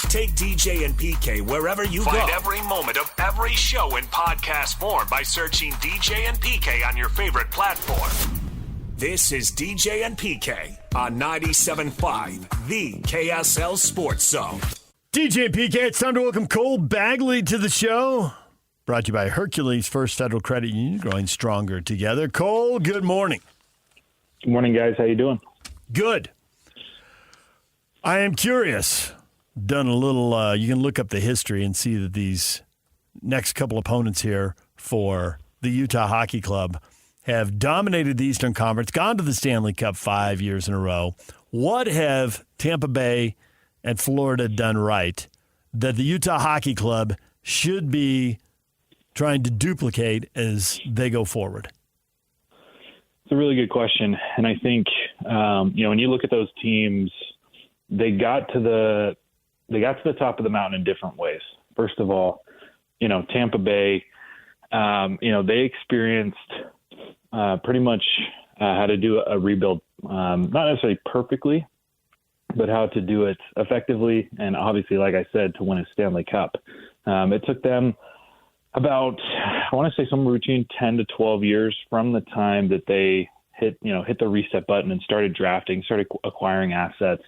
Take DJ and PK wherever you go. Find every moment of every show in podcast form by searching DJ and PK on your favorite platform. This is DJ and PK on 97.5, the KSL Sports Zone. DJ and PK, it's time to welcome Cole Bagley to the show. Brought to you by Hercules First Federal Credit Union, growing stronger together. Cole, good morning. Good morning, guys. How you doing? Good. I am curious. Done a little, you can look up the history and see that these next couple opponents here for the Utah Hockey Club have dominated the Eastern Conference, gone to the Stanley Cup 5 years in a row. What have Tampa Bay and Florida done right that the Utah Hockey Club should be trying to duplicate as they go forward? It's a really good question. And I think, when you look at those teams, they got to the top of the mountain in different ways. First of all, Tampa Bay, they experienced pretty much how to do a rebuild, not necessarily perfectly, but how to do it effectively. And obviously, like I said, to win a Stanley Cup. It took them about, I want to say somewhere between 10 to 12 years from the time that they hit the reset button and started drafting, started acquiring assets,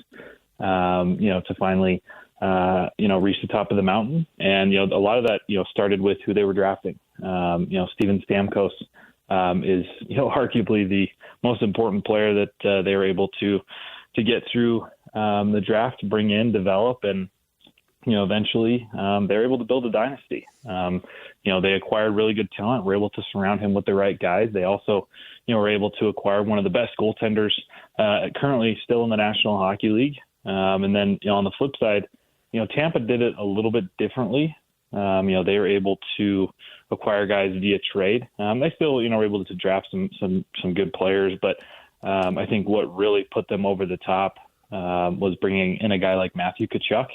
to finally, reach the top of the mountain. And, a lot of that, started with who they were drafting. Steven Stamkos is, arguably the most important player that they were able to get through the draft, bring in, develop, and, eventually they were able to build a dynasty. They acquired really good talent, were able to surround him with the right guys. They also, were able to acquire one of the best goaltenders currently still in the National Hockey League. And then, on the flip side, Tampa did it a little bit differently. They were able to acquire guys via trade. They still, were able to draft some good players, but I think what really put them over the top was bringing in a guy like Matthew Tkachuk.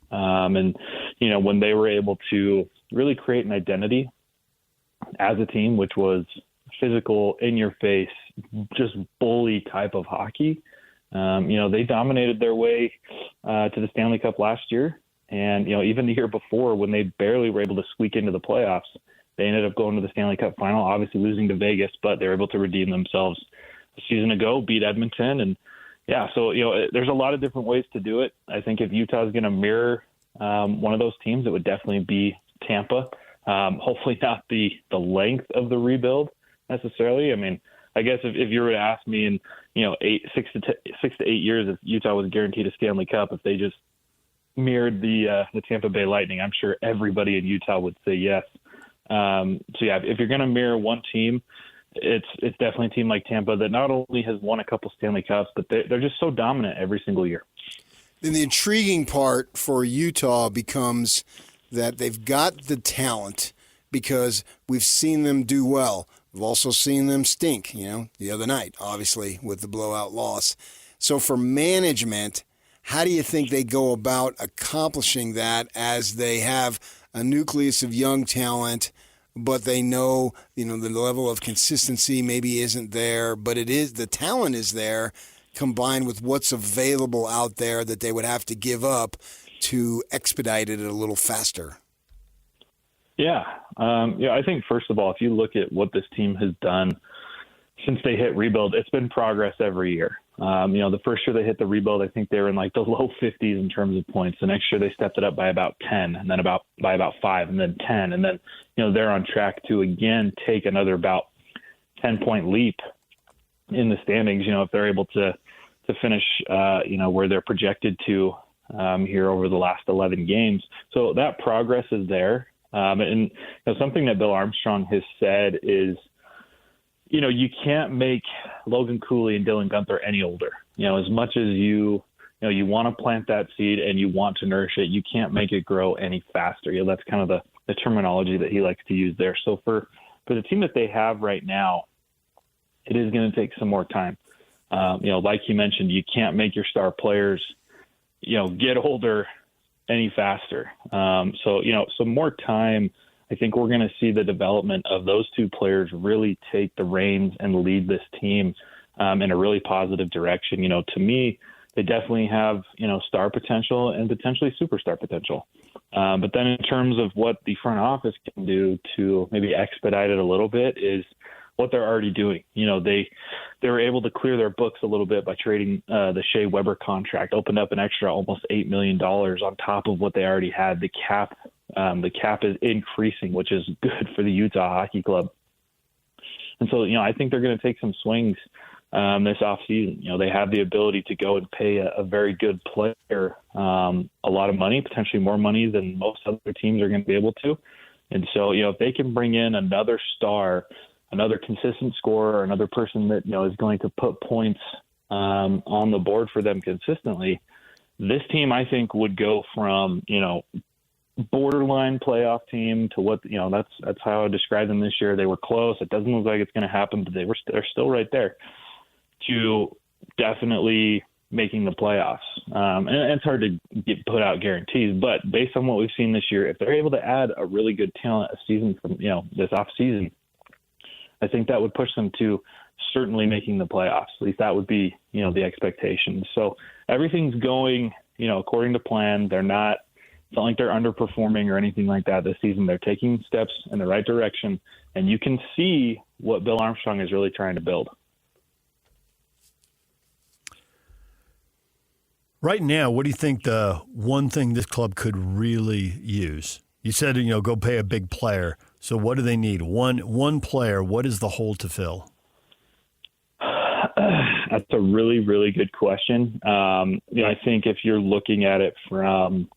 And, when they were able to really create an identity as a team, which was physical, in your face, just bully type of hockey, they dominated their way to the Stanley Cup last year. And, even the year before, when they barely were able to squeak into the playoffs, they ended up going to the Stanley Cup final, obviously losing to Vegas, but they were able to redeem themselves a season ago, beat Edmonton. And, yeah, so, there's a lot of different ways to do it. I think if Utah is going to mirror one of those teams, it would definitely be Tampa. Hopefully not the length of the rebuild necessarily. I mean, I guess if you were to ask me in, 6 to 8 years, if Utah was guaranteed a Stanley Cup, if they just mirrored the Tampa Bay Lightning, I'm sure everybody in Utah would say yes. If you're going to mirror one team, it's definitely a team like Tampa that not only has won a couple Stanley Cups, but they're just so dominant every single year. Then the intriguing part for Utah becomes that they've got the talent because we've seen them do well. We've also seen them stink, the other night, obviously, with the blowout loss. So for management, how do you think they go about accomplishing that as they have a nucleus of young talent, but they know, the level of consistency maybe isn't there, but the talent is there, combined with what's available out there that they would have to give up to expedite it a little faster? Yeah. I think, first of all, if you look at what this team has done since they hit rebuild, it's been progress every year. The first year they hit the rebuild, I think they were in like the low 50s in terms of points. The next year they stepped it up by about 10, and then by about 5, and then 10. And then, they're on track to, again, take another about 10-point leap in the standings, if they're able to finish, where they're projected to here over the last 11 games. So that progress is there. And something that Bill Armstrong has said is, you can't make Logan Cooley and Dylan Guenther any older. As much as you want to plant that seed and you want to nourish it, you can't make it grow any faster. That's kind of the terminology that he likes to use there. So for the team that they have right now, it is going to take some more time. Like you mentioned, you can't make your star players, get older any faster. So some more time. I think we're going to see the development of those two players really take the reins and lead this team in a really positive direction. To me, they definitely have, star potential and potentially superstar potential. But then in terms of what the front office can do to maybe expedite it a little bit is what they're already doing. They were able to clear their books a little bit by trading the Shea Weber contract, opened up an extra almost $8 million on top of what they already had. The cap is increasing, which is good for the Utah Hockey Club. And so, I think they're going to take some swings this offseason. They have the ability to go and pay a very good player a lot of money, potentially more money than most other teams are going to be able to. And so, if they can bring in another star, another consistent scorer, another person that, is going to put points on the board for them consistently, this team, I think, would go from, borderline playoff team to what, that's how I describe them this year. They were close. It doesn't look like it's going to happen, but they're still right there, to definitely making the playoffs. And it's hard to put out guarantees, but based on what we've seen this year, if they're able to add a really good talent a season from, this off season, I think that would push them to certainly making the playoffs. At least that would be, the expectation. So everything's going, according to plan. It's not like they're underperforming or anything like that this season. They're taking steps in the right direction, and you can see what Bill Armstrong is really trying to build. Right now, what do you think the one thing this club could really use? You said, go pay a big player. So what do they need? One player, what is the hole to fill? That's a really, really good question. I think if you're looking at it from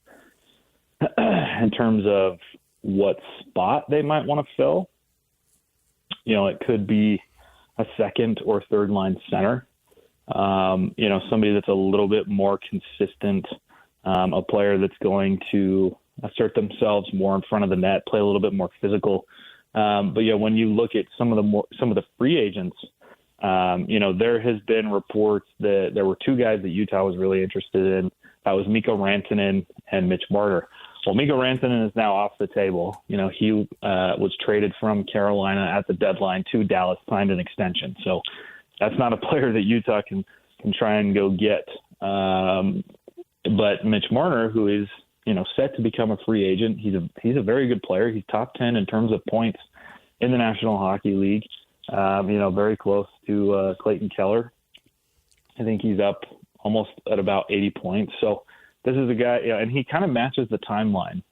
in terms of what spot they might want to fill, it could be a second or third line center. Somebody that's a little bit more consistent, a player that's going to assert themselves more in front of the net, play a little bit more physical. But when you look at some of the free agents, there has been reports that there were two guys that Utah was really interested in. That was Mikko Rantanen and Mitch Marner. Well, Mikko Rantanen is now off the table. He was traded from Carolina at the deadline to Dallas, signed an extension. So that's not a player that Utah can try and go get. But Mitch Marner, who is set to become a free agent, he's a very good player. He's top 10 in terms of points in the National Hockey League. Very close to Clayton Keller. I think he's up almost at about 80 points. So this is a guy, and he kind of matches the timeline.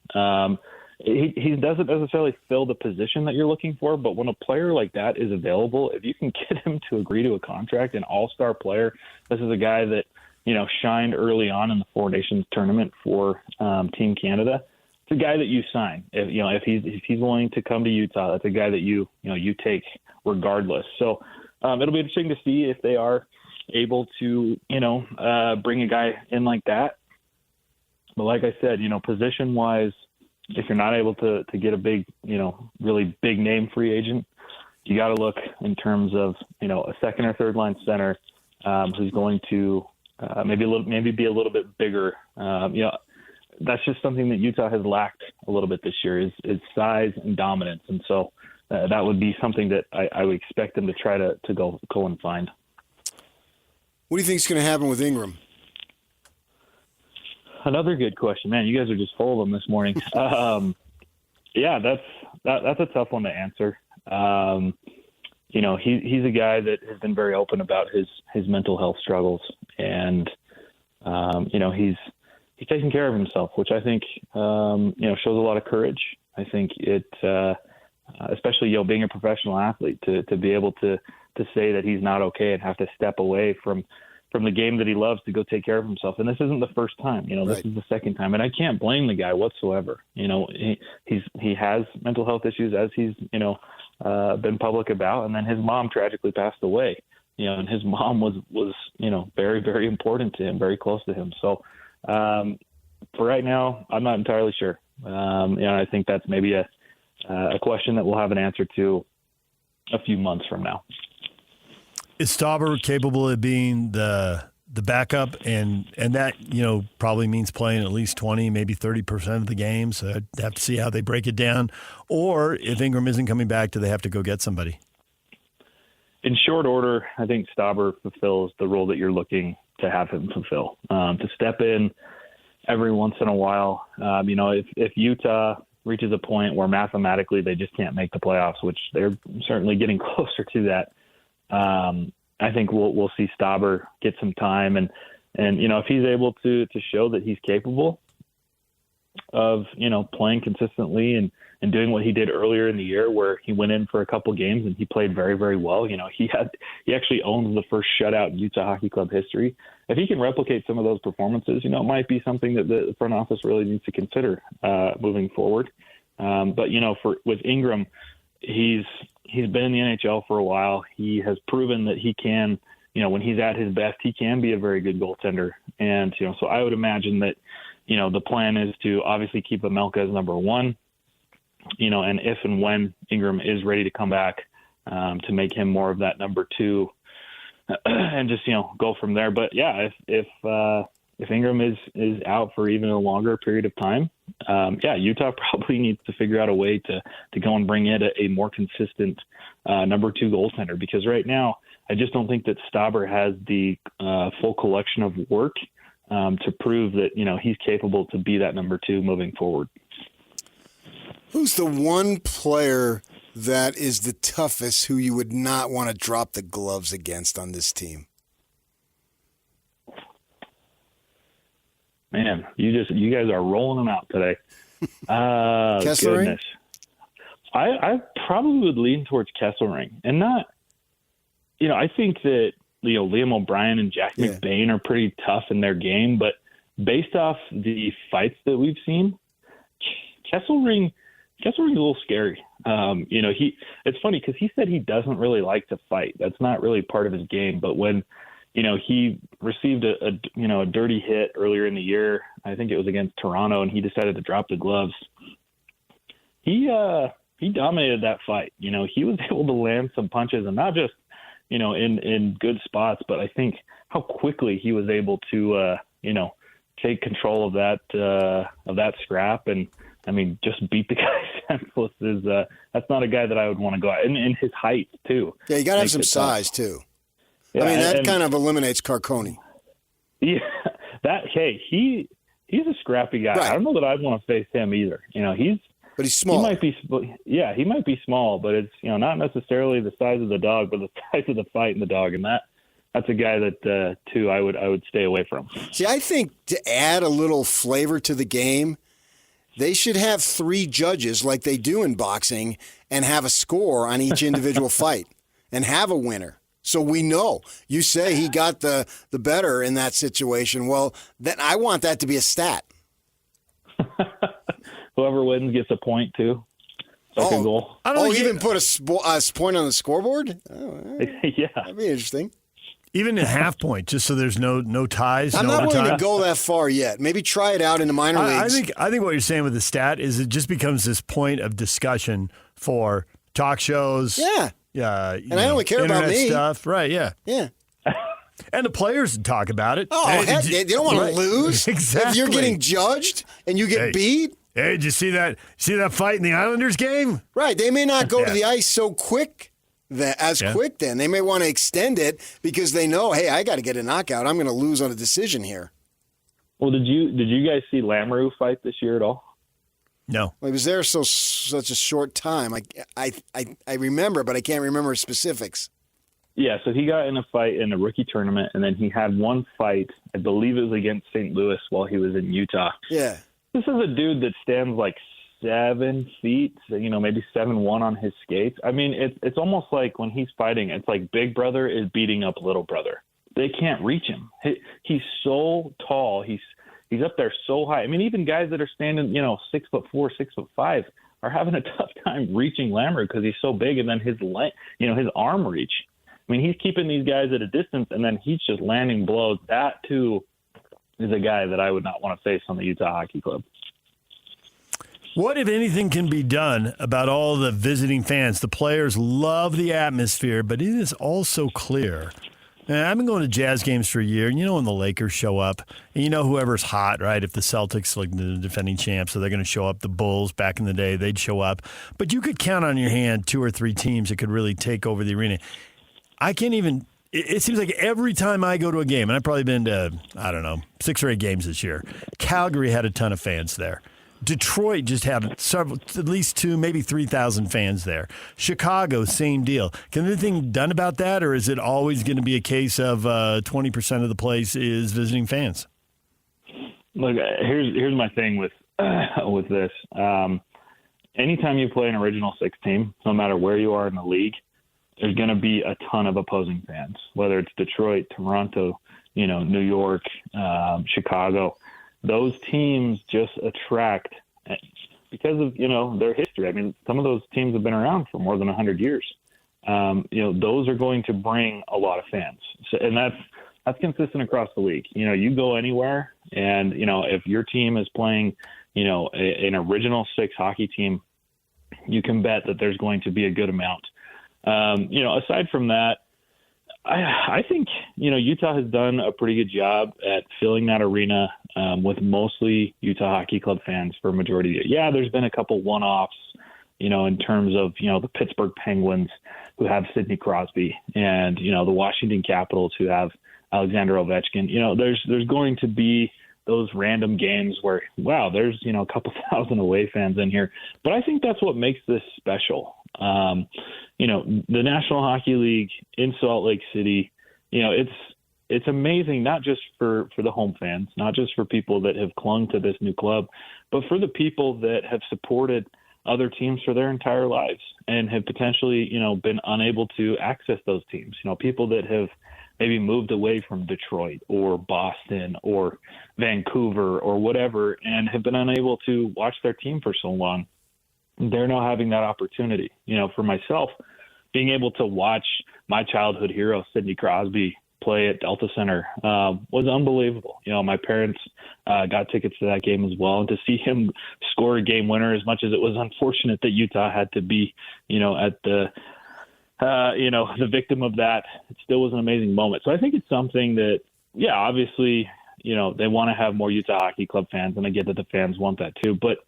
He doesn't necessarily fill the position that you're looking for, but when a player like that is available, if you can get him to agree to a contract, an all-star player, this is a guy that, shined early on in the Four Nations tournament for Team Canada. It's a guy that you sign. If he's willing to come to Utah, that's a guy that you take regardless. So it'll be interesting to see if they are able to, bring a guy in like that. But like I said, position-wise, if you're not able to get a big, really big name free agent, you got to look in terms of, a second or third line center who's going to maybe be a little bit bigger. That's just something that Utah has lacked a little bit this year is size and dominance. And so that would be something that I would expect them to try to go and find. What do you think is going to happen with Ingram? Another good question, man. You guys are just full of them this morning. That's a tough one to answer. He's a guy that has been very open about his mental health struggles, and he's taking care of himself, which I think shows a lot of courage. I think it, especially being a professional athlete, to be able to say that he's not okay and have to step away from the game that he loves to go take care of himself. And this isn't the first time, this is the second time. And I can't blame the guy whatsoever. He has mental health issues, as he's, been public about. And then his mom tragically passed away, and his mom was, very, very important to him, very close to him. So for right now, I'm not entirely sure. I think that's maybe a question that we'll have an answer to a few months from now. Is Stauber capable of being the backup, and that probably means playing at least 20, maybe 30% of the games? So I'd have to see how they break it down. Or if Ingram isn't coming back, do they have to go get somebody? In short order, I think Stauber fulfills the role that you're looking to have him fulfill. To step in every once in a while, if Utah reaches a point where mathematically they just can't make the playoffs, which they're certainly getting closer to that, I think we'll see Stauber get some time, and if he's able to show that he's capable of playing consistently and doing what he did earlier in the year, where he went in for a couple games and he played very, very well. He actually owns the first shutout in Utah Hockey Club history. If he can replicate some of those performances, it might be something that the front office really needs to consider moving forward. But with Ingram, he's been in the NHL for a while. He has proven that he can, when he's at his best, he can be a very good goaltender. And so I would imagine that the plan is to obviously keep Amelka as number one, and if and when Ingram is ready to come back, to make him more of that number two, and just go from there. But yeah, if Ingram is out for even a longer period of time, Utah probably needs to figure out a way to go and bring in a more consistent number two goaltender, because right now I just don't think that Stauber has the full collection of work to prove that he's capable to be that number two moving forward. Who's the one player that is the toughest who you would not want to drop the gloves against on this team? Man, you guys are rolling them out today. Kesselring? Goodness. I probably would lean towards Kesselring, and not, I think that Liam O'Brien and Jack McBain are pretty tough in their game, but based off the fights that we've seen, Kesselring's a little scary. It's funny because he said he doesn't really like to fight. That's not really part of his game. But when, he received a dirty hit earlier in the year, I think it was against Toronto, and he decided to drop the gloves. He dominated that fight. He was able to land some punches, and not just, in good spots, but I think how quickly he was able to, take control of that scrap, and just beat the guy senseless is that's not a guy that I would want to go out. And his height too. Yeah, you got to have some size too. Yeah, that kind of eliminates Carcone. Yeah, he's a scrappy guy. Right. I don't know that I'd want to face him either. But he's small. He might be small, but it's not necessarily the size of the dog, but the size of the fight in the dog, and that's a guy that too I would stay away from. See, I think to add a little flavor to the game, they should have 3 judges like they do in boxing and have a score on each individual fight and have a winner. So we know. You say he got the better in that situation. Well, then I want that to be a stat. Whoever wins gets a point too. Second goal. Even put a point on the scoreboard? Oh, yeah. That'd be interesting. Even a half point, just so there's no ties. I'm not willing to go that far yet. Maybe try it out in the minor leagues. I think what you're saying with the stat is it just becomes this point of discussion for talk shows. Yeah. Yeah. And I only care about me. Stuff. Right, yeah. Yeah. And the players talk about it. Oh, heck, they don't want to lose. Exactly. If you're getting judged and you get beat. Hey, did you see that fight in the Islanders game? Right. They may not go to the ice so quick. Quick then. They may want to extend it because they know, hey, I got to get a knockout. I'm going to lose on a decision here. Well, did you guys see Lamoureux fight this year at all? No. Well, he was there such a short time. I remember, but I can't remember specifics. Yeah, so he got in a fight in a rookie tournament, and then he had one fight, I believe it was against St. Louis while he was in Utah. Yeah. This is a dude that stands like 7 feet, maybe 7'1" on his skates. I mean, it's almost like when he's fighting, it's like Big Brother is beating up Little Brother. They can't reach him. He's so tall. He's up there so high. I mean, even guys that are standing, 6'4", 6'5", are having a tough time reaching Lamoureux because he's so big, and then his arm reach. I mean, he's keeping these guys at a distance, and then he's just landing blows. That too is a guy that I would not want to face on the Utah Hockey Club. What, if anything, can be done about all the visiting fans? The players love the atmosphere, but it is also clear. And I've been going to Jazz games for a year, and when the Lakers show up, and whoever's hot, right? If the Celtics, like the defending champs, so they're going to show up. The Bulls, back in the day, they'd show up. But you could count on your hand 2 or 3 teams that could really take over the arena. I can't even it seems like every time I go to a game, and I've probably been to, 6 or 8 games this year, Calgary had a ton of fans there. Detroit just had at least 2, maybe 3,000 fans there. Chicago, same deal. Can anything be done about that, or is it always going to be a case of 20% of the place is visiting fans? Look, here's my thing with this. Anytime you play an Original Six team, no matter where you are in the league, there's going to be a ton of opposing fans, whether it's Detroit, Toronto, New York, Chicago. Those teams just attract because of, their history. I mean, some of those teams have been around for more than 100 years. Those are going to bring a lot of fans. So, and that's consistent across the league. You go anywhere and, if your team is playing, an Original Six hockey team, you can bet that there's going to be a good amount. Aside from that, I think, Utah has done a pretty good job at filling that arena with mostly Utah Hockey Club fans for a majority of the year. Yeah, there's been a couple one-offs, in terms of, the Pittsburgh Penguins who have Sidney Crosby and, the Washington Capitals who have Alexander Ovechkin. There's going to be those random games where, wow, there's, a couple thousand away fans in here. But I think that's what makes this special. The National Hockey League in Salt Lake City, it's amazing, not just for the home fans, not just for people that have clung to this new club, but for the people that have supported other teams for their entire lives and have potentially, been unable to access those teams. People that have maybe moved away from Detroit or Boston or Vancouver or whatever and have been unable to watch their team for so long. They're now having that opportunity. For myself, being able to watch my childhood hero, Sidney Crosby, play at Delta Center was unbelievable. My parents got tickets to that game as well. And to see him score a game winner, as much as it was unfortunate that Utah had to be, at the victim of that, it still was an amazing moment. So I think it's something that, obviously, they want to have more Utah Hockey Club fans, and I get that the fans want that too. But,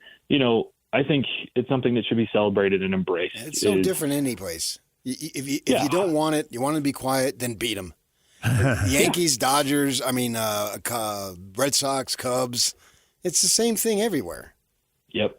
I think it's something that should be celebrated and embraced. It's so different any place. If you don't want it, you want to be quiet, then beat them. Yankees, Dodgers, Red Sox, Cubs. It's the same thing everywhere. Yep.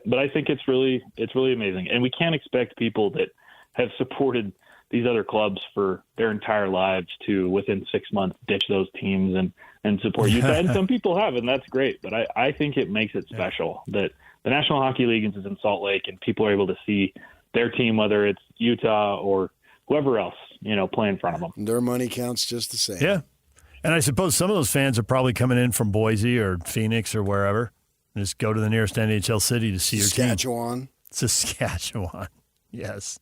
But I think it's really amazing. And we can't expect people that have supported these other clubs for their entire lives to, within 6 months, ditch those teams and support Utah. And some people have, and that's great. But I think it makes it special that the National Hockey League is in Salt Lake and people are able to see their team, whether it's Utah or whoever else, play in front of them. Their money counts just the same. Yeah. And I suppose some of those fans are probably coming in from Boise or Phoenix or wherever. And just go to the nearest NHL city to see your team. Saskatchewan. Yes.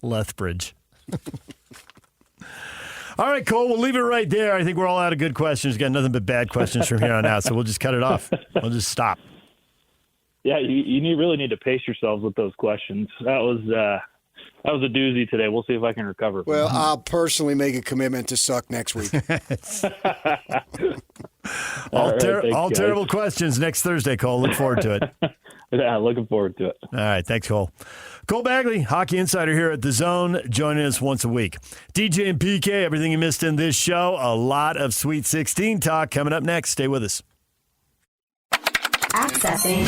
Lethbridge. All right, Cole, we'll leave it right there. I think we're all out of good questions. Got nothing but bad questions from here on out, so we'll just cut it off. We'll just stop. Yeah, you really need to pace yourselves with those questions. That was a doozy today. We'll see if I can recover. Well, I'll personally make a commitment to suck next week. all terrible questions next Thursday, Cole. Look forward to it. Yeah, looking forward to it. All right, thanks, Cole. Cole Bagley, Hockey Insider here at The Zone, joining us once a week. DJ and PK, everything you missed in this show, a lot of Sweet 16 talk coming up next. Stay with us. Accessing.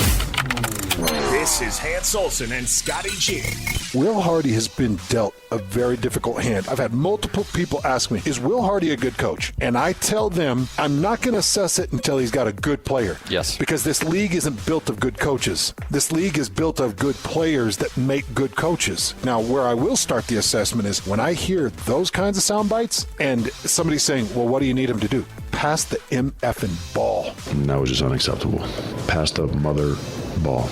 This is Hans Olsen and Scotty G. Will Hardy has been dealt a very difficult hand. I've had multiple people ask me, is Will Hardy a good coach? And I tell them, I'm not going to assess it until he's got a good player. Yes. Because this league isn't built of good coaches. This league is built of good players that make good coaches. Now, where I will start the assessment is when I hear those kinds of sound bites and somebody saying, well, what do you need him to do? Pass the MFing ball. And that was just unacceptable. Pass the mother ball.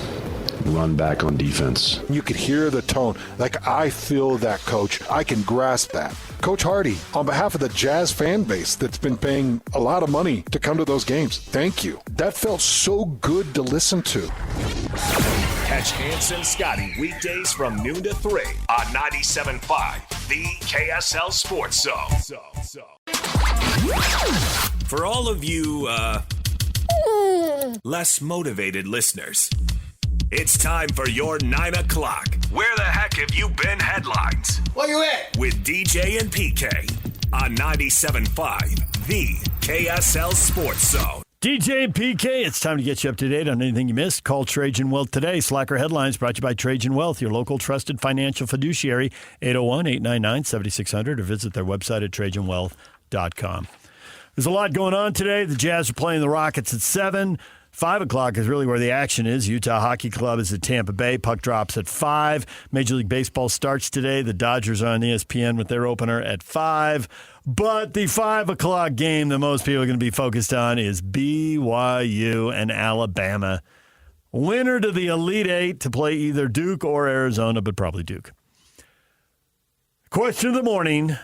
Run back on defense. You could hear the tone. Like, I feel that, Coach. I can grasp that. Coach Hardy, on behalf of the Jazz fan base that's been paying a lot of money to come to those games, thank you. That felt so good to listen to. Catch Hans and Scotty weekdays from noon to 3 on 97.5, the KSL Sports Zone. For all of you less motivated listeners, it's time for your 9 o'clock Where the heck have you been headlines? Where you at? With DJ and PK on 97.5, the KSL Sports Zone. DJ and PK, it's time to get you up to date on anything you missed. Call Trajan Wealth today. Slacker Headlines brought to you by Trajan Wealth, your local trusted financial fiduciary, 801-899-7600, or visit their website at TrajanWealth.com. There's a lot going on today. The Jazz are playing the Rockets at 7. 5 o'clock is really where the action is. Utah Hockey Club is at Tampa Bay. Puck drops at 5. Major League Baseball starts today. The Dodgers are on ESPN with their opener at 5. But the 5 o'clock game that most people are going to be focused on is BYU and Alabama. Winner to the Elite Eight to play either Duke or Arizona, but probably Duke. Question of the morning.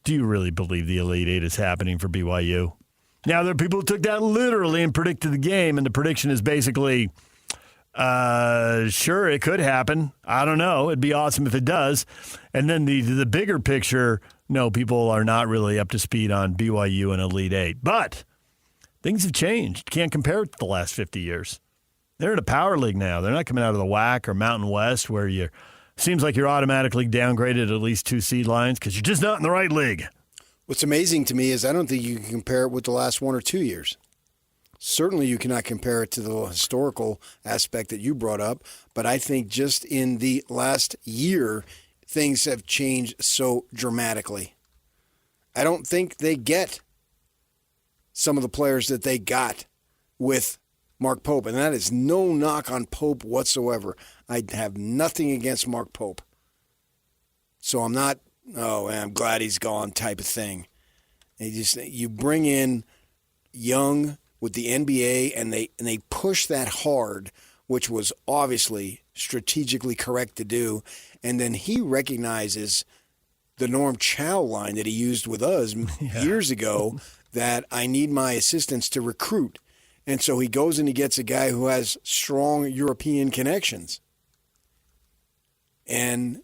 Do you really believe the Elite Eight is happening for BYU? Now, there are people who took that literally and predicted the game, and the prediction is basically, sure, it could happen. I don't know. It'd be awesome if it does. And then the bigger picture, no, people are not really up to speed on BYU and Elite Eight. But things have changed. Can't compare it to the last 50 years. They're in a power league now. They're not coming out of the WAC or Mountain West where seems like you're automatically downgraded at least 2 seed lines because you're just not in the right league. What's amazing to me is I don't think you can compare it with the last 1 or 2 years. Certainly you cannot compare it to the historical aspect that you brought up, but I think just in the last year, things have changed so dramatically. I don't think they get some of the players that they got with Mark Pope, and that is no knock on Pope whatsoever. I have nothing against Mark Pope. So I'm not, I'm glad he's gone type of thing. You bring in young with the NBA, and they push that hard, which was obviously strategically correct to do. And then he recognizes the Norm Chow line that he used with us years ago, that I need my assistants to recruit. And so he goes and he gets a guy who has strong European connections. And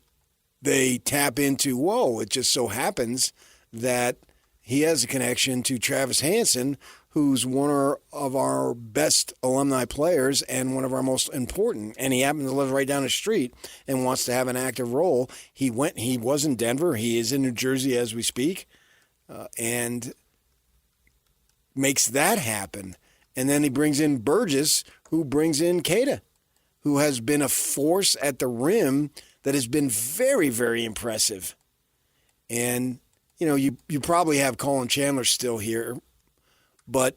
they tap into, it just so happens that he has a connection to Travis Hansen, who's one of our best alumni players and one of our most important. And he happened to live right down the street and wants to have an active role. He was in Denver. He is in New Jersey as we speak, and makes that happen. And then he brings in Burgess, who brings in Keita, who has been a force at the rim that has been very, very impressive. And, you probably have Colin Chandler still here, but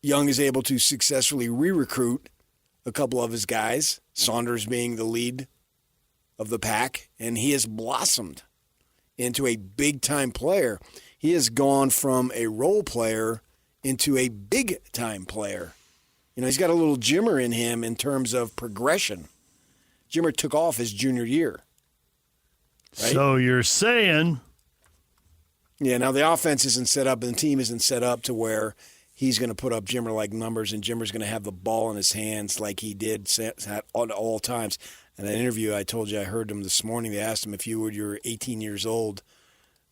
Young is able to successfully re-recruit a couple of his guys, Saunders being the lead of the pack, and he has blossomed into a big-time player. He has gone from a role player into a big-time player. He's got a little Jimmer in him in terms of progression. Jimmer took off his junior year. Right? So you're saying... Yeah, now the offense isn't set up and the team isn't set up to where he's going to put up Jimmer-like numbers and Jimmer's going to have the ball in his hands like he did at all times. In that interview I told you I heard him this morning, they asked him if you were 18 years old,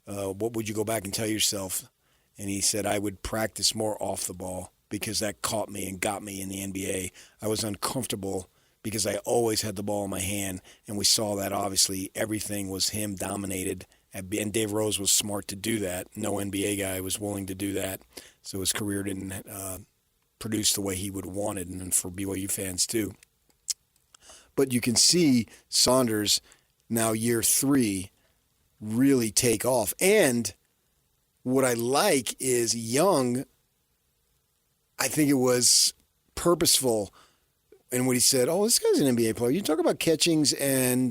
what would you go back and tell yourself? And he said, I would practice more off the ball because that caught me and got me in the NBA. I was uncomfortable because I always had the ball in my hand, and we saw that obviously everything was him dominated. And Dave Rose was smart to do that. No NBA guy was willing to do that. So his career didn't produce the way he would have wanted, and for BYU fans too. But you can see Saunders now year 3 really take off. And what I like is Young, I think it was purposeful in what he said, this guy's an NBA player. You talk about Catchings and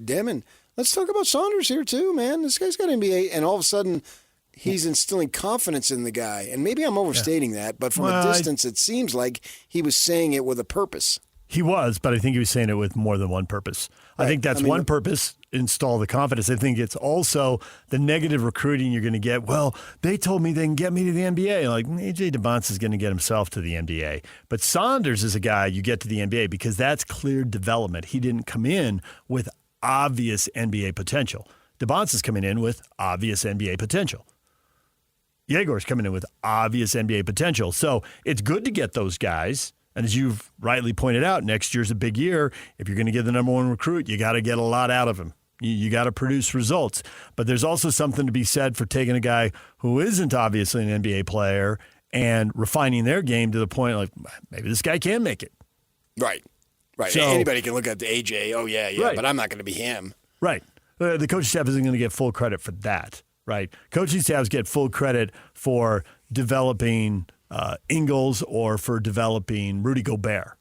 Demon. Let's talk about Saunders here too, man. This guy's got NBA. And all of a sudden, he's instilling confidence in the guy. And maybe I'm overstating that, but from a distance, it seems like he was saying it with a purpose. He was, but I think he was saying it with more than one purpose. Right. I think that's one purpose, install the confidence. I think it's also the negative recruiting you're going to get. Well, they told me they can get me to the NBA. Like, A.J. DeBonce is going to get himself to the NBA. But Saunders is a guy you get to the NBA because that's clear development. He didn't come in with obvious NBA potential. DeBonce is coming in with obvious NBA potential. Yegor's coming in with obvious NBA potential. So it's good to get those guys. And as you've rightly pointed out, next year's a big year. If you're going to get the number one recruit, you got to get a lot out of him. You got to produce results. But there's also something to be said for taking a guy who isn't obviously an NBA player and refining their game to the point like maybe this guy can make it. Right. So, anybody can look at the AJ. Oh, yeah, right. But I'm not going to be him. Right. The coaching staff isn't going to get full credit for that. Right. Coaching staffs get full credit for developing Ingles or for developing Rudy Gobert.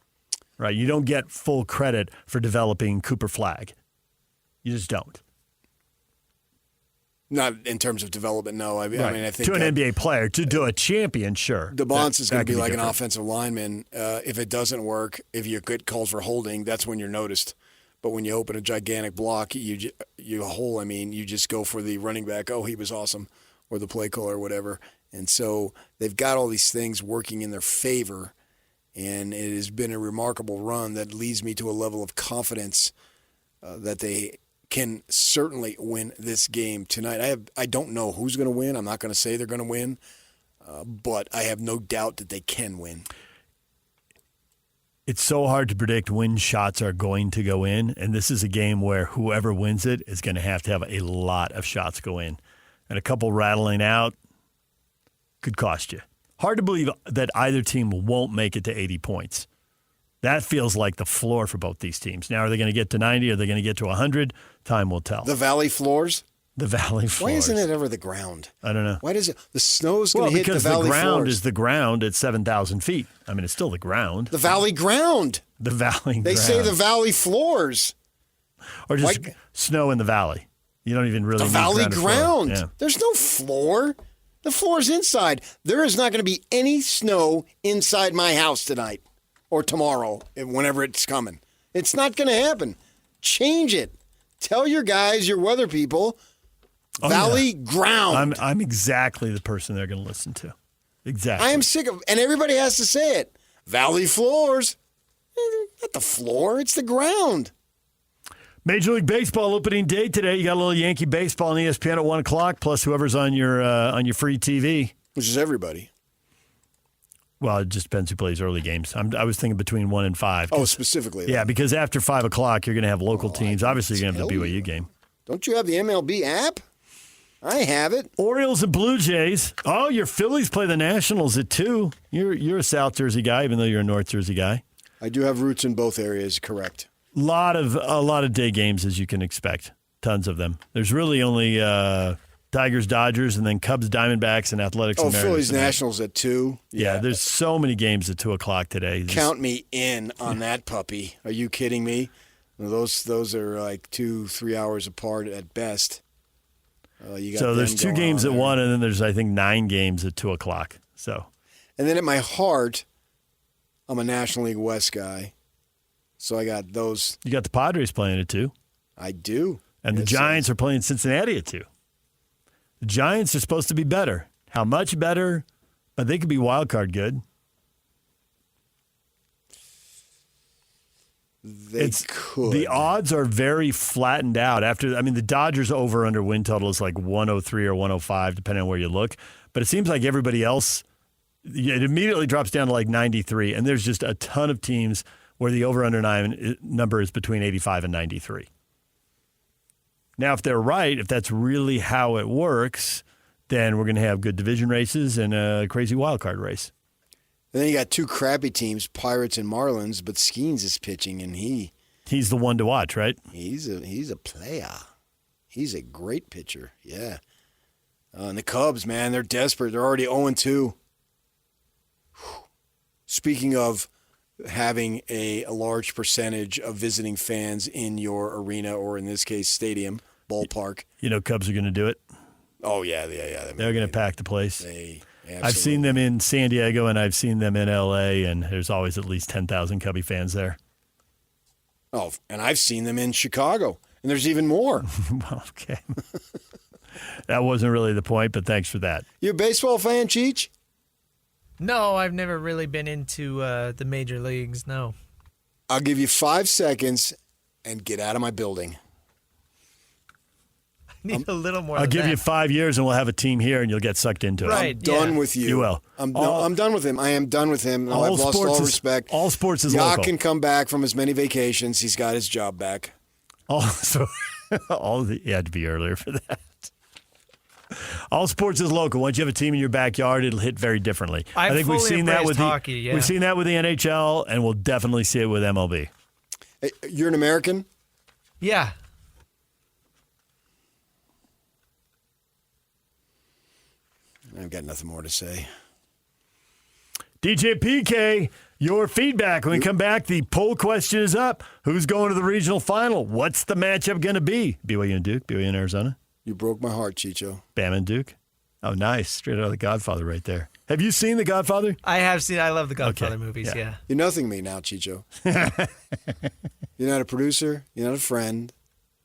Right. You don't get full credit for developing Cooper Flagg. You just don't. Not in terms of development, no. I mean, I think to an NBA player, to do a champion, sure. DeBonce is going to be like different. an offensive lineman. If it doesn't work, if you get calls for holding, that's when you're noticed. But when you open a gigantic block, you just go for the running back. Oh, he was awesome, or the play caller, or whatever. And so they've got all these things working in their favor, and it has been a remarkable run that leads me to a level of confidence that they can certainly win this game tonight. I don't know who's going to win. I'm not going to say they're going to win, but I have no doubt that they can win. It's so hard to predict when shots are going to go in, and this is a game where whoever wins it is going to have a lot of shots go in. And a couple rattling out could cost you. Hard to believe that either team won't make it to 80 points. That feels like the floor for both these teams. Now, are they going to get to 90? Are they going to get to 100? Time will tell. The Valley floors? The Valley floors. Why isn't it ever the ground? I don't know. Why does it? The snow's going to hit the Valley floors. Well, because the ground is the ground at 7,000 feet. I mean, it's still the ground. The Valley ground. The Valley ground. They say the Valley floors. Or just snow in the valley. You don't even really need Valley ground. Yeah. There's no floor. The floor's inside. There is not going to be any snow inside my house tonight or tomorrow, whenever it's coming. It's not going to happen. Change it. Tell your guys, your weather people, Valley ground. I'm exactly the person they're going to listen to. Exactly. I am sick of, and everybody has to say it. Valley floors. Not the floor. It's the ground. Major League Baseball opening day today. You got a little Yankee baseball on ESPN at 1 o'clock, plus whoever's on your free TV. Which is everybody. Well, it just depends who plays early games. I was thinking between 1 and 5. Oh, specifically. Yeah, because after 5 o'clock, you're going to have local teams. Obviously, you're going to have the BYU game. Don't you have the MLB app? I have it. Orioles and Blue Jays. Oh, your Phillies play the Nationals at 2. You're a South Jersey guy, even though you're a North Jersey guy. I do have roots in both areas, correct. A lot of day games, as you can expect. Tons of them. There's really only Tigers, Dodgers, and then Cubs, Diamondbacks, and Athletics. Oh, and Mariners Phillies, tonight. Nationals at 2. Yeah, there's so many games at 2 o'clock today. Count me in on that puppy. Are you kidding me? Those are like 2-3 hours apart at best. So there's 2 games at 1, and then there's, I think, 9 games at 2 o'clock. So, and then at my heart, I'm a National League West guy. So I got those. You got the Padres playing at 2. I do. And the Giants are playing Cincinnati at 2. The Giants are supposed to be better. How much better? But they could be wild card good. They could. The odds are very flattened out. The Dodgers over-under win total is like 103 or 105, depending on where you look. But it seems like everybody else, it immediately drops down to like 93. And there's just a ton of teams where the over-under number is between 85 and 93. Now, if they're right, if that's really how it works, then we're going to have good division races and a crazy wild card race. And then you got 2 crappy teams, Pirates and Marlins, but Skeens is pitching, and he's the one to watch, right? He's a player. He's a great pitcher, yeah. And the Cubs, man, they're desperate. They're already 0-2. Speaking of having a large percentage of visiting fans in your arena, or in this case, stadium, ballpark. You know Cubs are going to do it. Oh, yeah. They're going to pack the place. Absolutely. I've seen them in San Diego, and I've seen them in L.A., and there's always at least 10,000 Cubby fans there. Oh, and I've seen them in Chicago, and there's even more. Well, okay. That wasn't really the point, but thanks for that. You a baseball fan, Cheech? No, I've never really been into the major leagues, no. I'll give you 5 seconds and get out of my building. Need a little more. I'll than give that. you 5 years, and we'll have a team here, and you'll get sucked into it. Right. I'm done with you. You will. I'm done with him. I am done with him. All I've lost sports all is- respect. all sports is Yacht local. can come back from his many vacations. He's got his job back. You had to be earlier for that. All sports is local. Once you have a team in your backyard, it'll hit very differently. I think we've fully seen that with embraced hockey, yeah. we've seen that with the NHL, and we'll definitely see it with MLB. Hey, you're an American? Yeah. I've got nothing more to say. DJ PK, your feedback. When we come back, the poll question is up. Who's going to the regional final? What's the matchup going to be? BYU and Duke? BYU and Arizona? You broke my heart, Chicho. Bama and Duke? Oh, nice. Straight out of The Godfather right there. Have you seen The Godfather? I have seen. I love the Godfather Okay, movies. Yeah. You're nothing to me now, Chicho. You're not a producer. You're not a friend.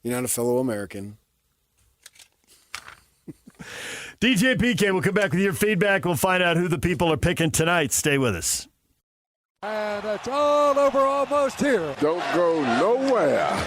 You're not a fellow American. DJ PK, we'll come back with your feedback. We'll find out who the people are picking tonight. Stay with us. And it's all over almost here. Don't go nowhere.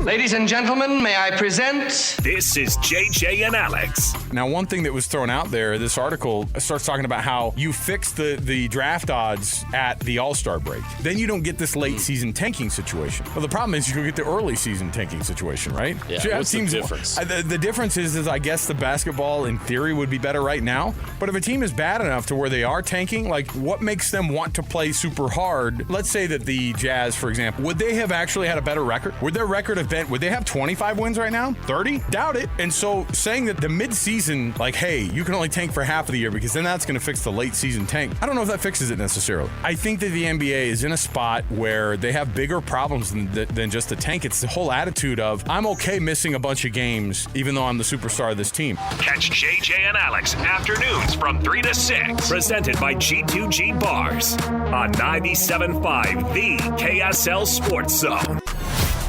Ladies and gentlemen, may I present? This is JJ and Alex. Now, one thing that was thrown out there, this article starts talking about how you fix the draft odds at the All-Star break. Then you don't get this late season tanking situation. Well, the problem is you get the early season tanking situation, right? Yeah, So what's the difference? The difference is I guess the basketball in theory would be better right now. But if a team is bad enough to where they are tanking, like what makes them want to play super hard? Let's say that the Jazz, for example, would they have actually had a better record? Would their record have been, would they have 25 wins right now? 30? Doubt it. And so saying that the mid-season, like, hey, you can only tank for half of the year because then that's going to fix the late season tank. I don't know if that fixes it necessarily. I think that the NBA is in a spot where they have bigger problems than just the tank. It's the whole attitude of, I'm okay missing a bunch of games even though I'm the superstar of this team. Catch JJ and Alex afternoons from 3 to 6. Presented by G2G Bars on 97.5, the KSL Sports Zone.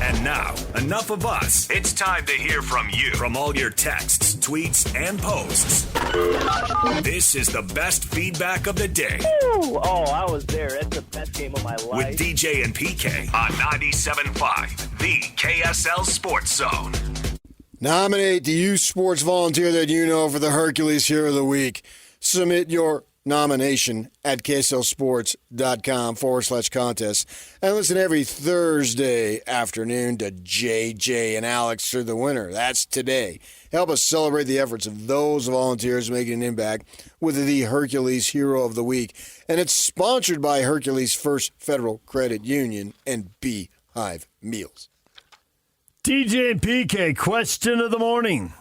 And now, enough of us. It's time to hear from you. From all your texts, tweets, and posts. This is the best feedback of the day. Ooh, I was there. It's the best game of my life. With DJ and PK on 97.5, the KSL Sports Zone. Nominate the youth sports volunteer that you know for the Hercules Hero of the Week. Submit your nomination at kslsports.com/contest. And listen every Thursday afternoon to JJ and Alex are the winner. That's today. Help us celebrate the efforts of those volunteers making an impact with the Hercules Hero of the Week. And it's sponsored by Hercules First Federal Credit Union and Beehive Meals. DJ and PK, question of the morning.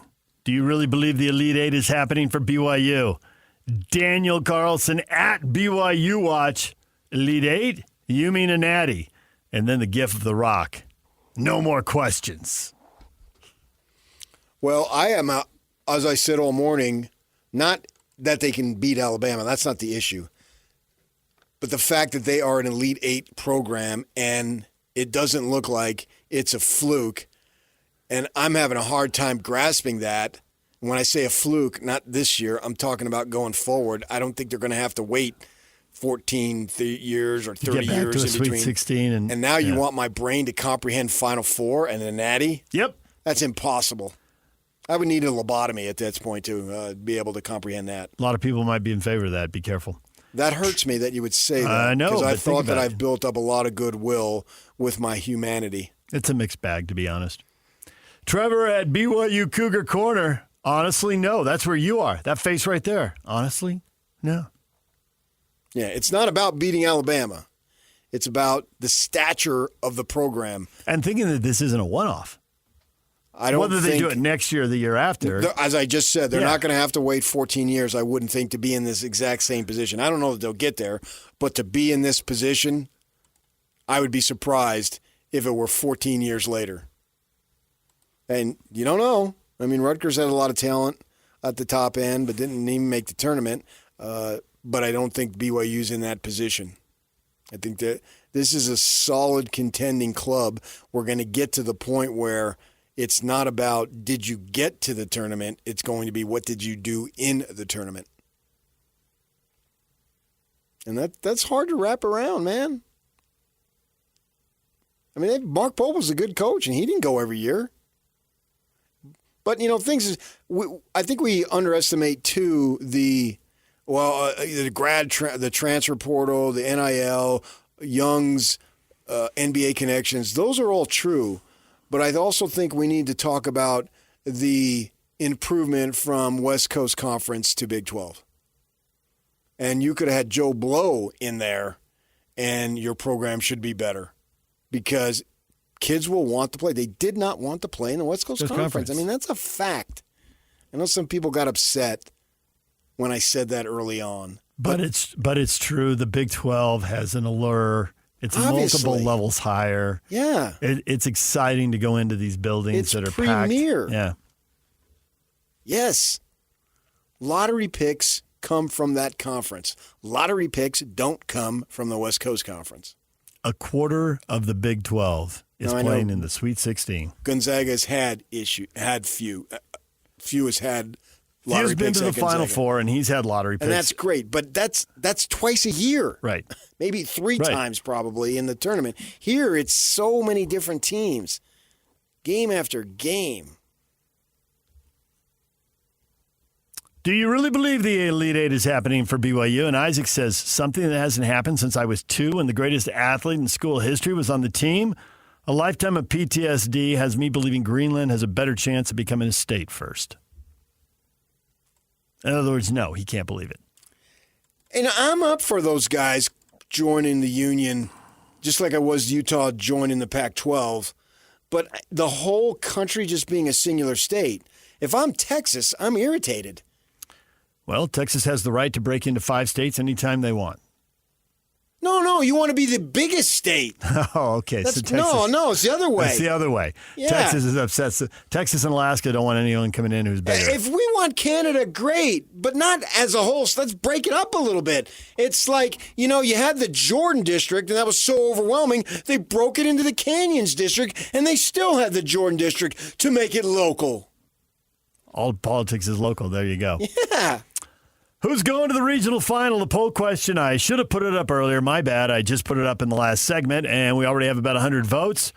Do you really believe the Elite Eight is happening for BYU? Daniel Carlson at BYU Watch. Elite Eight? You mean a natty. And then the gif of the rock. No more questions. Well, I am, as I said all morning, not that they can beat Alabama. That's not the issue. But the fact that they are an Elite Eight program and it doesn't look like it's a fluke. And I'm having a hard time grasping that. When I say a fluke, not this year, I'm talking about going forward. I don't think they're going to have to wait 14 years or 30 years in Sweet between. 16 and now you want my brain to comprehend Final Four and a natty? Yep. That's impossible. I would need a lobotomy at that point to be able to comprehend that. A lot of people might be in favor of that. Be careful. That hurts me that you would say that. I know, because I but think thought that about I've built up a lot of goodwill with my humanity. It's a mixed bag, to be honest. Trevor at BYU Cougar Corner. Honestly, no. That's where you are. That face right there. Honestly, no. Yeah, it's not about beating Alabama. It's about the stature of the program. And thinking that this isn't a one-off. I don't Whether they think, do it next year or the year after. As I just said, they're not going to have to wait 14 years, I wouldn't think, to be in this exact same position. I don't know that they'll get there, but to be in this position, I would be surprised if it were 14 years later. And you don't know. I mean, Rutgers had a lot of talent at the top end, but didn't even make the tournament. But I don't think BYU's in that position. I think that this is a solid contending club. We're going to get to the point where it's not about did you get to the tournament. It's going to be what did you do in the tournament. And that's hard to wrap around, man. I mean, Mark Pope was a good coach, and he didn't go every year. But, I think we underestimate, too, the transfer portal, the NIL, Young's NBA connections. Those are all true. But I also think we need to talk about the improvement from West Coast Conference to Big 12. And you could have had Joe Blow in there, and your program should be better because kids will want to play. They did not want to play in the West Coast Conference. I mean, that's a fact. I know some people got upset when I said that early on. But it's true. The Big 12 has an allure. It's Obviously. multiple levels higher. Yeah. It's exciting to go into these buildings that are premier. packed. Yeah. Yes. Lottery picks come from that conference. Lottery picks don't come from the West Coast Conference. A quarter of the Big 12 is playing in the Sweet 16. Gonzaga's had few. Few has had lottery He's been picks to the at Final Gonzaga. Four, and he's had lottery picks. And that's great, but that's twice a year. Right. Maybe three Right. times probably in the tournament. Here, it's so many different teams, game after game. Do you really believe the Elite Eight is happening for BYU? And Isaac says, something that hasn't happened since I was 2 and the greatest athlete in school history was on the team. A lifetime of PTSD has me believing Greenland has a better chance of becoming a state first. In other words, no, he can't believe it. And I'm up for those guys joining the union, just like I was Utah joining the Pac-12. But the whole country just being a singular state, if I'm Texas, I'm irritated. Well, Texas has the right to break into 5 states anytime they want. No, you want to be the biggest state. Oh, okay. That's, So Texas, no, it's the other way. It's the other way. Yeah. Texas is upset. Texas and Alaska don't want anyone coming in who's bigger. If we want Canada, great, but not as a whole. So let's break it up a little bit. It's like, you had the Jordan District, and that was so overwhelming, they broke it into the Canyons District, and they still had the Jordan District to make it local. All politics is local. There you go. Yeah. Who's going to the regional final? The poll question. I should have put it up earlier. My bad. I just put it up in the last segment, and we already have about 100 votes.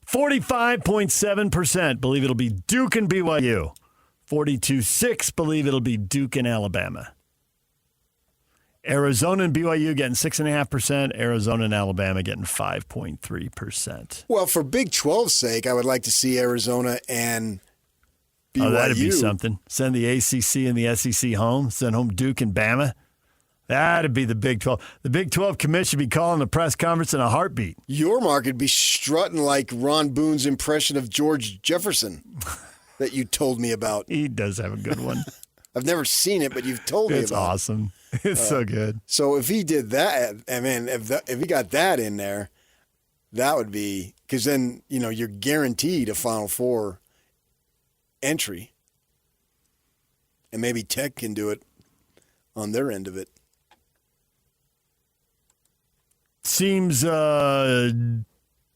45.7% believe it'll be Duke and BYU. 42.6% believe it'll be Duke and Alabama. Arizona and BYU getting 6.5%. Arizona and Alabama getting 5.3%. Well, for Big 12's sake, I would like to see Arizona and BYU. Oh, that'd be something. Send the ACC and the SEC home. Send home Duke and Bama. That'd be the Big 12. The Big 12 commission would be calling the press conference in a heartbeat. Your mark would be strutting like Ron Boone's impression of George Jefferson that you told me about. He does have a good one. I've never seen it, but you've told me about it. It's awesome. It's so good. So if he did that, I mean, if he got that in there, that would be, because then, you're guaranteed a Final Four entry. And maybe Tech can do it on their end of it. Seems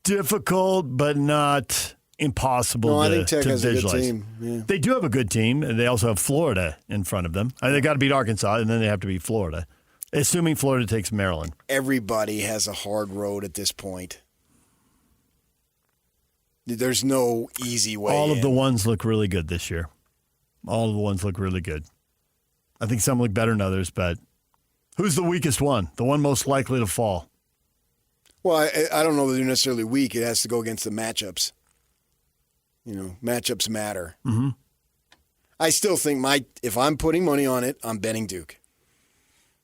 difficult, but not impossible No, I to, think Tech to has visualize. a good team. Yeah. They do have a good team, and they also have Florida in front of them. They got to beat Arkansas, and then they have to beat Florida, assuming Florida takes Maryland. Everybody has a hard road at this point. There's no easy way. All of the ones look really good this year. All of the ones look really good. I think some look better than others, but who's the weakest one? The one most likely to fall? Well, I don't know that they're necessarily weak. It has to go against the matchups. Matchups matter. Mm-hmm. I still think if I'm putting money on it, I'm betting Duke.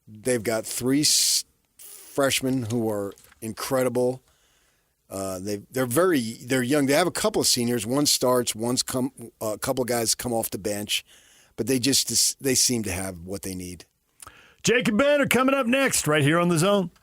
They've got 3 freshmen who are incredible. They're young. They have a couple of seniors. One starts. A couple of guys come off the bench, but they seem to have what they need. Jake and Ben are coming up next right here on The Zone.